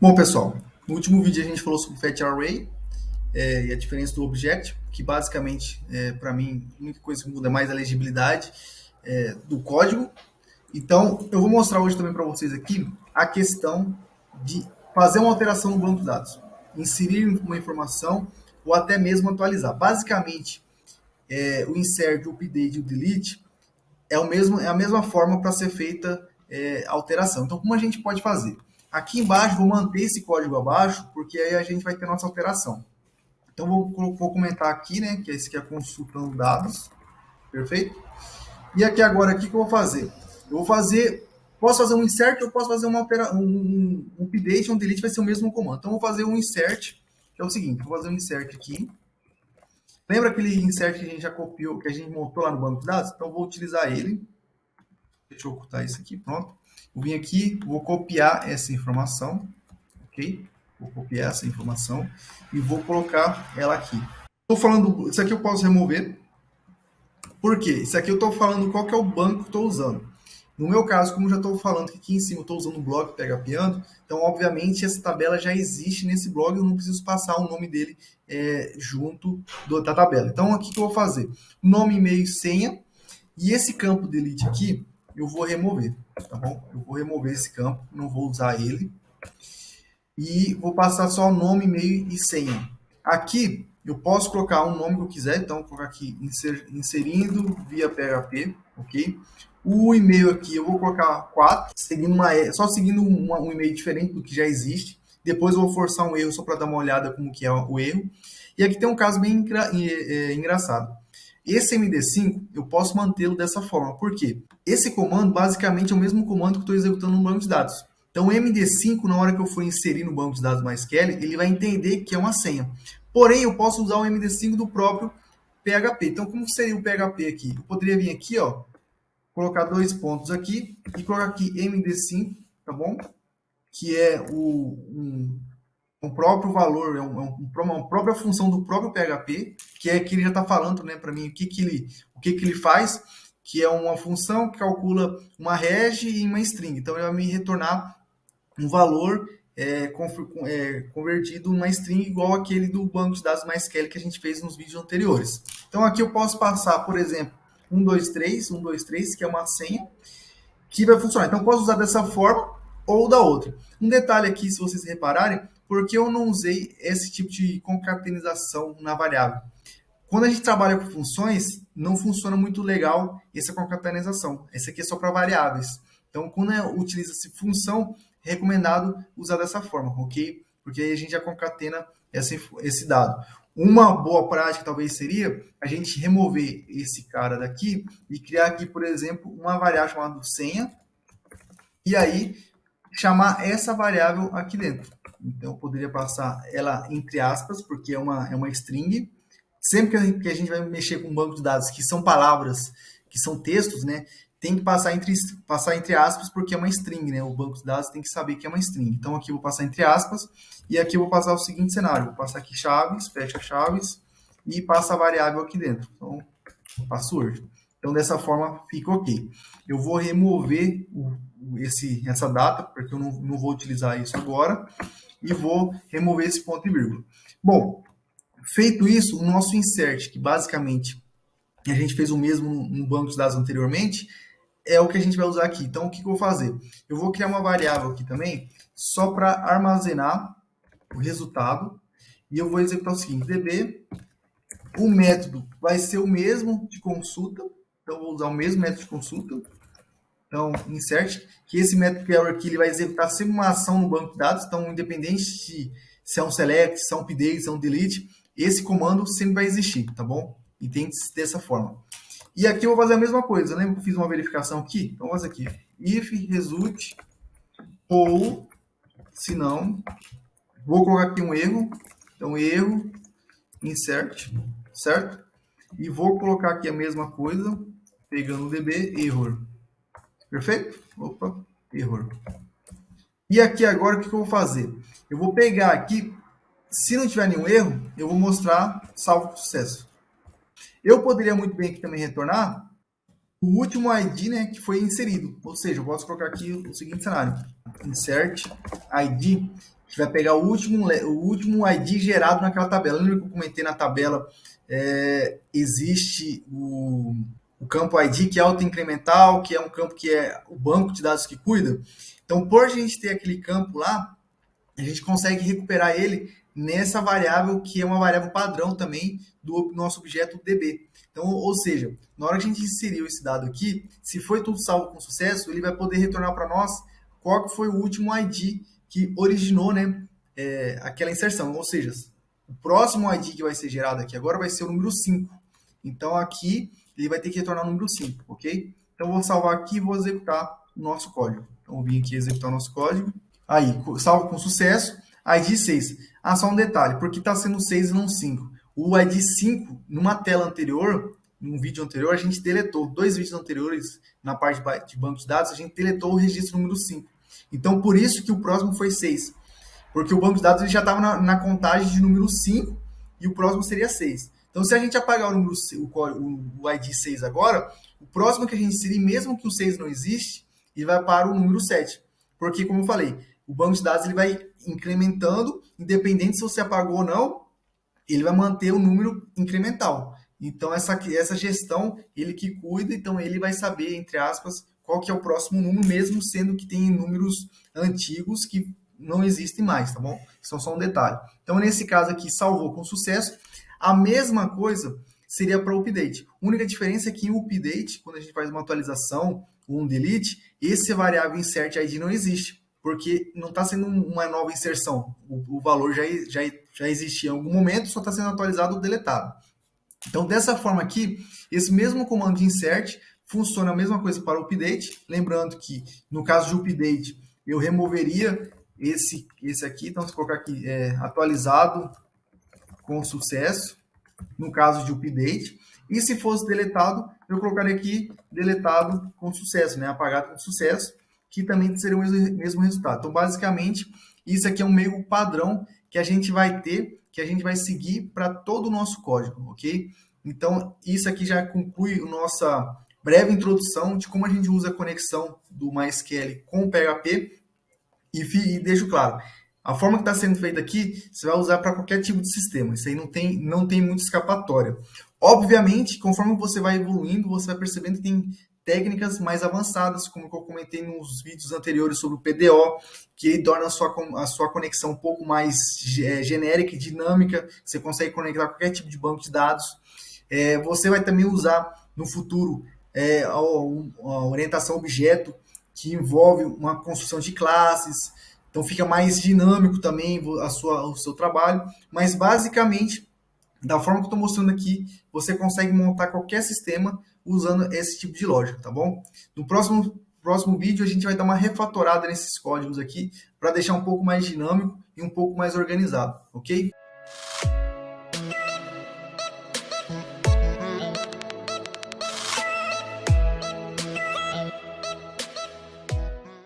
Bom, pessoal, no último vídeo a gente falou sobre Fat Array e a diferença do Object, que basicamente, para mim, a única coisa que muda é mais a legibilidade do código. Então, eu vou mostrar hoje também para vocês aqui a questão de fazer uma alteração no banco de dados, inserir uma informação ou até mesmo atualizar. Basicamente, o insert, o update e o delete é a mesma forma para ser feita a alteração. Então, como a gente pode fazer? Aqui embaixo, vou manter esse código abaixo, porque aí a gente vai ter nossa alteração. Então, vou comentar aqui, né, que esse aqui é consultando dados, perfeito? E aqui agora, o que eu vou fazer? Eu vou fazer, posso fazer um insert ou posso fazer um update, um delete, vai ser o mesmo comando. Então, eu vou fazer um insert, que é o seguinte, vou fazer um insert aqui. Lembra aquele insert que a gente já copiou, que a gente montou lá no banco de dados? Então, eu vou utilizar ele. Deixa eu ocultar isso aqui, pronto. Vou vir aqui, vou copiar essa informação, ok? Vou copiar essa informação e vou colocar ela aqui. Estou falando, isso aqui eu posso remover. Por quê? Isso aqui eu estou falando qual que é o banco que estou usando. No meu caso, como já estou falando que aqui em cima eu estou usando o blog PHPando, então obviamente essa tabela já existe nesse blog, eu não preciso passar o nome dele junto da tabela. Então aqui que eu vou fazer? Nome, e-mail e senha, e esse campo delete aqui, eu vou remover, tá bom? Eu vou remover esse campo, não vou usar ele. E vou passar só nome, e-mail e senha. Aqui, eu posso colocar um nome que eu quiser, então vou colocar aqui inserindo via PHP, ok? O e-mail aqui, eu vou colocar 4, só seguindo um e-mail diferente do que já existe. Depois eu vou forçar um erro só para dar uma olhada como que é o erro. E aqui tem um caso bem engraçado. Esse MD5, eu posso mantê-lo dessa forma. Por quê? Esse comando, basicamente, é o mesmo comando que eu estou executando no banco de dados. Então, o MD5, na hora que eu for inserir no banco de dados MySQL, ele vai entender que é uma senha. Porém, eu posso usar o MD5 do próprio PHP. Então, como seria o PHP aqui? Eu poderia vir aqui, ó, colocar 2 pontos aqui e colocar aqui MD5, tá bom? Que é um próprio valor, uma própria função do próprio PHP, que é que ele já está falando, né, para mim o que ele faz, que é uma função que calcula uma reg e uma string. Então, ele vai me retornar um valor convertido numa string igual aquele do banco de dados MySQL que a gente fez nos vídeos anteriores. Então, aqui eu posso passar, por exemplo, 123, que é uma senha, que vai funcionar. Então, eu posso usar dessa forma ou da outra. Um detalhe aqui, se vocês repararem, porque eu não usei esse tipo de concatenação na variável. Quando a gente trabalha com funções, não funciona muito legal essa concatenação. Esse aqui é só para variáveis. Então, quando utiliza-se função, é recomendado usar dessa forma, ok? Porque aí a gente já concatena esse dado. Uma boa prática talvez seria a gente remover esse cara daqui e criar aqui, por exemplo, uma variável chamada senha, e aí chamar essa variável aqui dentro. Então, eu poderia passar ela entre aspas, porque é uma string. Sempre que a gente vai mexer com um banco de dados que são palavras, que são textos, né, tem que passar entre aspas, porque é uma string, né? O banco de dados tem que saber que é uma string. Então, aqui eu vou passar entre aspas, e aqui eu vou passar o seguinte cenário. Vou passar aqui chaves, fecha chaves, e passa a variável aqui dentro. Então, password. Então, dessa forma, fica ok. Eu vou remover essa data, porque eu não vou utilizar isso agora, e vou remover esse ponto e vírgula. Bom, feito isso, o nosso insert, que basicamente a gente fez o mesmo no banco de dados anteriormente, é o que a gente vai usar aqui. Então, o que eu vou fazer? Eu vou criar uma variável aqui também, só para armazenar o resultado, e eu vou executar o seguinte, db, o método vai ser o mesmo de consulta, então eu vou usar o mesmo método de consulta, então, insert, que esse método query aqui ele vai executar sempre uma ação no banco de dados, então, independente se é um select, se é um update, se é um delete, esse comando sempre vai existir, tá bom? Entende dessa forma. E aqui eu vou fazer a mesma coisa, lembra que eu fiz uma verificação aqui? Então, vou fazer aqui, if result ou, se não, vou colocar aqui um erro, então erro, insert, certo? E vou colocar aqui a mesma coisa, pegando o db, error. Perfeito? Opa, error. E aqui agora o que eu vou fazer? Eu vou pegar aqui, se não tiver nenhum erro, eu vou mostrar salvo com sucesso. Eu poderia muito bem aqui também retornar o último ID, né, que foi inserido. Ou seja, eu posso colocar aqui o seguinte cenário. Insert ID, que vai pegar o último ID gerado naquela tabela. Lembra que eu comentei na tabela, existe o campo ID, que é auto-incremental, que é um campo que é o banco de dados que cuida. Então, por a gente ter aquele campo lá, a gente consegue recuperar ele nessa variável, que é uma variável padrão também do nosso objeto DB. Então, ou seja, na hora que a gente inseriu esse dado aqui, se foi tudo salvo com sucesso, ele vai poder retornar para nós qual que foi o último ID que originou, né, aquela inserção. Ou seja, o próximo ID que vai ser gerado aqui agora vai ser o número 5. Então, aqui ele vai ter que retornar o número 5, ok? Então, vou salvar aqui e vou executar o nosso código. Então, vou vir aqui executar o nosso código. Aí, salvo com sucesso, ID 6. Ah, só um detalhe, porque está sendo 6 e não 5. O ID 5, numa tela anterior, num vídeo anterior, a gente deletou. 2 vídeos anteriores, na parte de banco de dados, a gente deletou o registro número 5. Então, por isso que o próximo foi 6. Porque o banco de dados ele já estava na contagem de número 5 e o próximo seria 6. Então, se a gente apagar o número o ID 6 agora, o próximo que a gente inserir, mesmo que o 6 não existe, ele vai para o número 7. Porque, como eu falei, o banco de dados ele vai incrementando, independente se você apagou ou não, ele vai manter o número incremental. Então, essa gestão, ele que cuida, então ele vai saber, entre aspas, qual que é o próximo número, mesmo sendo que tem números antigos que não existem mais, tá bom? Isso é só um detalhe. Então, nesse caso aqui, salvou com sucesso. A mesma coisa seria para o update. A única diferença é que o update, quando a gente faz uma atualização ou um delete, esse variável insert ID não existe, porque não está sendo uma nova inserção. O valor já existia em algum momento, só está sendo atualizado ou deletado. Então, dessa forma aqui, esse mesmo comando de insert funciona a mesma coisa para o update. Lembrando que, no caso de update, eu removeria esse aqui. Então, se colocar aqui, atualizado com sucesso, no caso de update. E se fosse deletado, eu colocaria aqui deletado com sucesso, né? Apagado com sucesso, que também seria o mesmo resultado. Então, basicamente, isso aqui é um meio padrão que a gente vai ter, que a gente vai seguir para todo o nosso código, ok? Então, isso aqui já conclui a nossa breve introdução de como a gente usa a conexão do MySQL com o PHP. E deixo claro, a forma que está sendo feita aqui, você vai usar para qualquer tipo de sistema. Isso aí não tem muita escapatória. Obviamente, conforme você vai evoluindo, você vai percebendo que tem técnicas mais avançadas, como eu comentei nos vídeos anteriores sobre o PDO, que torna a sua conexão um pouco mais genérica e dinâmica. Você consegue conectar qualquer tipo de banco de dados. Você vai também usar no futuro a orientação objeto, que envolve uma construção de classes. Então fica mais dinâmico também o seu trabalho. Mas basicamente, da forma que eu estou mostrando aqui, você consegue montar qualquer sistema usando esse tipo de lógica, tá bom? No próximo vídeo a gente vai dar uma refatorada nesses códigos aqui para deixar um pouco mais dinâmico e um pouco mais organizado, ok?